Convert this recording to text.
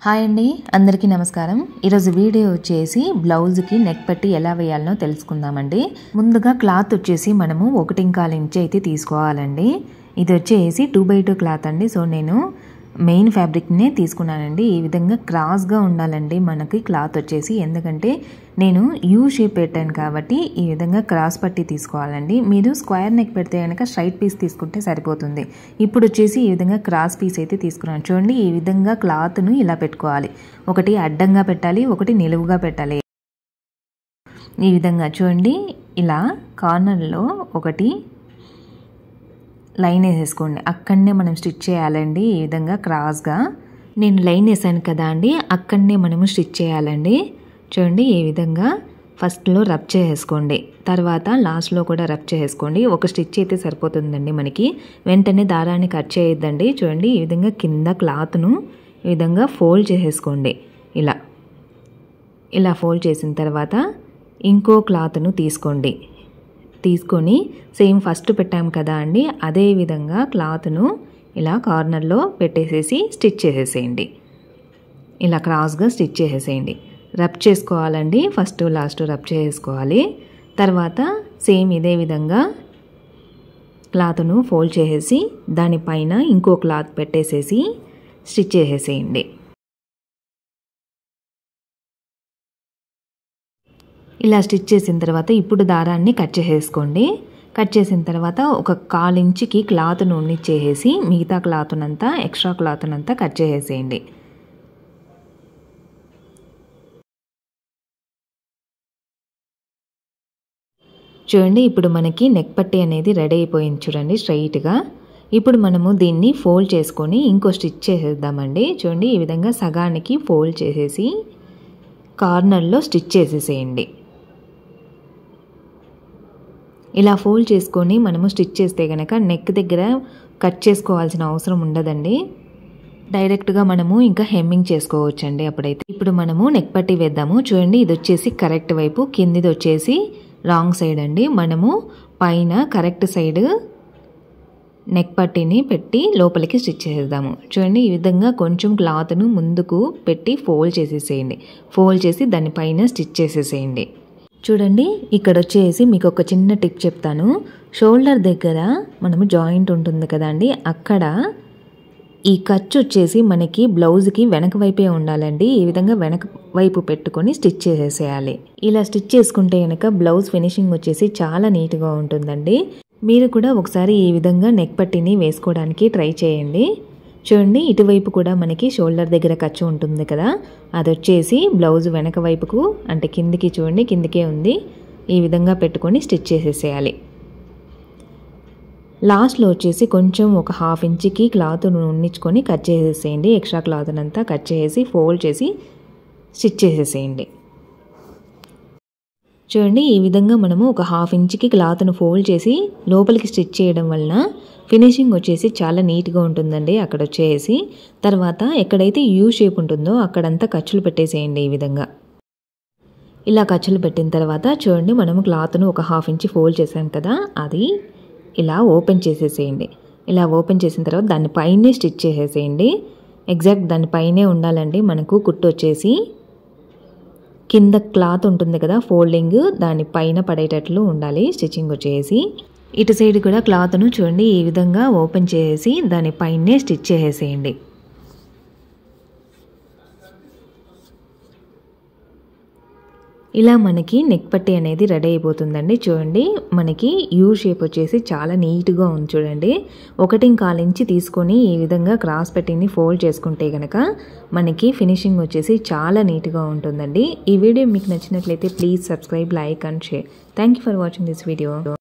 Hi అండి, అందరికీ నమస్కారం. ఈరోజు వీడియో వచ్చేసి బ్లౌజ్కి నెక్ పట్టి ఎలా వేయాలనో తెలుసుకుందామండి. ముందుగా క్లాత్ వచ్చేసి మనము 1.25 ఇంచ్ అయితే తీసుకోవాలండి. ఇది వచ్చేసి 2x2 క్లాత్ అండి. సో నేను మెయిన్ ఫ్యాబ్రిక్నే తీసుకున్నానండి. ఈ విధంగా క్రాస్గా ఉండాలండి మనకి క్లాత్ వచ్చేసి, ఎందుకంటే నేను యూ షేప్ పెట్టాను కాబట్టి ఈ విధంగా క్రాస్ పట్టి తీసుకోవాలండి. మీరు స్క్వేర్ నెక్ పెడితే కనుక స్ట్రైట్ పీస్ తీసుకుంటే సరిపోతుంది. ఇప్పుడు వచ్చేసి ఈ విధంగా క్రాస్ పీస్ అయితే తీసుకున్నాను. చూడండి, ఈ విధంగా క్లాత్ను ఇలా పెట్టుకోవాలి. ఒకటి అడ్డంగా పెట్టాలి, ఒకటి నిలువుగా పెట్టాలి. ఈ విధంగా చూడండి, ఇలా కార్నర్లో ఒకటి లైన్ వేసేసుకోండి. అక్కడనే మనం స్టిచ్ చేయాలండి. ఈ విధంగా క్రాస్గా నేను లైన్ వేసాను కదా అండి, అక్కడనే మనము స్టిచ్ చేయాలండి. చూడండి, ఈ విధంగా ఫస్ట్లో రబ్ చేసుకోండి, తర్వాత లాస్ట్లో కూడా రబ్ చేసుకోండి. ఒక స్టిచ్ అయితే సరిపోతుందండి మనకి. వెంటనే దారాన్ని కట్ చేయొద్దండి. చూడండి, ఈ విధంగా కింద క్లాత్ను ఈ విధంగా ఫోల్డ్ చేసేసుకోండి. ఇలా ఫోల్డ్ చేసిన తర్వాత ఇంకో క్లాత్ను తీసుకొని సేమ్ ఫస్ట్ పెట్టాం కదా అండి, అదే విధంగా క్లాత్ను ఇలా కార్నర్లో పెట్టేసేసి స్టిచ్ చేసేసేయండి. ఇలా క్రాస్గా స్టిచ్ చేసేసేయండి. రబ్ చేసుకోవాలండి, ఫస్ట్ లాస్ట్ రబ్ చేసుకోవాలి. తర్వాత సేమ్ ఇదే విధంగా క్లాత్ను ఫోల్డ్ చేసేసి దానిపైన ఇంకో క్లాత్ పెట్టేసేసి స్టిచ్ చేసేసేయండి. ఇలా స్టిచ్ చేసిన తర్వాత ఇప్పుడు దారాన్ని కట్ చేసేసుకోండి. కట్ చేసిన తర్వాత ఒక 1/4 ఇంచుకి క్లాత్ను ఉన్నిచ్చేసి మిగతా క్లాత్నంతా ఎక్స్ట్రా క్లాత్నంతా కట్ చేసేసేయండి. చూడండి, ఇప్పుడు మనకి నెక్ పట్టి అనేది రెడీ అయిపోయింది. చూడండి, స్ట్రైట్గా. ఇప్పుడు మనము దీన్ని ఫోల్డ్ చేసుకొని ఇంకో స్టిచ్ చేసేద్దామండి. చూడండి, ఈ విధంగా సగానికి ఫోల్డ్ చేసేసి కార్నర్లో స్టిచ్ చేసేసేయండి. ఇలా ఫోల్డ్ చేసుకొని మనము స్టిచ్ చేస్తే కనుక నెక్ దగ్గర కట్ చేసుకోవాల్సిన అవసరం ఉండదండి. డైరెక్ట్గా మనము ఇంకా హెమ్మింగ్ చేసుకోవచ్చండి అప్పుడైతే. ఇప్పుడు మనము నెక్ పట్టి వేద్దాము. చూడండి, ఇది వచ్చేసి కరెక్ట్ వైపు, కిందిది వచ్చేసి రాంగ్ సైడ్ అండి. మనము పైన కరెక్ట్ సైడ్ నెక్ పట్టిని పెట్టి లోపలికి స్టిచ్ చేసేద్దాము. చూడండి, ఈ విధంగా కొంచెం క్లాత్ను ముందుకు పెట్టి ఫోల్డ్ చేసేసేయండి. ఫోల్డ్ చేసి దానిపైన స్టిచ్ చేసేసేయండి. చూడండి, ఇక్కడ వచ్చేసి మీకు ఒక చిన్న టిప్ చెప్తాను. షోల్డర్ దగ్గర మనము జాయింట్ ఉంటుంది కదండి, అక్కడ ఈ ఖర్చు వచ్చేసి మనకి బ్లౌజ్కి వెనక వైపే ఉండాలండి. ఈ విధంగా వెనక వైపు పెట్టుకొని స్టిచ్ చేసేసేయాలి. ఇలా స్టిచ్ చేసుకుంటే కనుక బ్లౌజ్ ఫినిషింగ్ వచ్చేసి చాలా నీట్గా ఉంటుందండి. మీరు కూడా ఒకసారి ఈ విధంగా నెక్ పట్టిని వేసుకోవడానికి ట్రై చేయండి. చూడండి, ఇటువైపు కూడా మనకి షోల్డర్ దగ్గర ఖర్చు ఉంటుంది కదా, అది వచ్చేసి బ్లౌజ్ వెనక వైపుకు అంటే కిందికి, చూడండి కిందికే ఉంది. ఈ విధంగా పెట్టుకొని స్టిచ్ చేసేసేయాలి. లాస్ట్లో వచ్చేసి కొంచెం ఒక 1/2 ఇంచుకి క్లాత్ను ఉన్నించుకొని కట్ చేసేసేయండి. ఎక్స్ట్రా క్లాత్నంతా కట్ చేసి ఫోల్డ్ చేసి స్టిచ్ చేసేసేయండి. చూడండి, ఈ విధంగా మనము ఒక 1/2 ఇంచుకి క్లాత్ను ఫోల్డ్ చేసి లోపలికి స్టిచ్ చేయడం వలన ఫినిషింగ్ వచ్చేసి చాలా నీట్గా ఉంటుందండి. అక్కడ వచ్చేసి తర్వాత ఎక్కడైతే యూ షేప్ ఉంటుందో అక్కడంతా ఖర్చులు పెట్టేసేయండి. ఈ విధంగా ఇలా ఖర్చులు పెట్టిన తర్వాత చూడండి, మనము క్లాత్ను ఒక 1/2 ఇంచ్ ఫోల్డ్ చేసాం కదా, అది ఇలా ఓపెన్ చేసేసేయండి. ఇలా ఓపెన్ చేసిన తర్వాత దానిపైనే స్టిచ్ చేసేసేయండి. ఎగ్జాక్ట్ దానిపైనే ఉండాలండి మనకు కుట్టు వచ్చేసి. కింద క్లాత్ ఉంటుంది కదా ఫోల్డింగ్, దానిపైన పడేటట్లు ఉండాలి స్టిచ్చింగ్ వచ్చేసి. ఇటు సైడ్ కూడా క్లాత్ను చూడండి ఈ విధంగా ఓపెన్ చేసి దానిపైనే స్టిచ్ చేసేసేయండి. ఇలా మనకి నెక్ పట్టి అనేది రెడీ అయిపోతుందండి. చూడండి, మనకి యూ షేప్ వచ్చేసి చాలా నీట్గా ఉంది. చూడండి, 1.25 ఇంచ్ తీసుకొని ఈ విధంగా క్రాస్ పెట్టిని ఫోల్డ్ చేసుకుంటే కనుక మనకి ఫినిషింగ్ వచ్చేసి చాలా నీట్గా ఉంటుందండి. ఈ వీడియో మీకు నచ్చినట్లయితే please subscribe, like and share. Thank you for watching this video.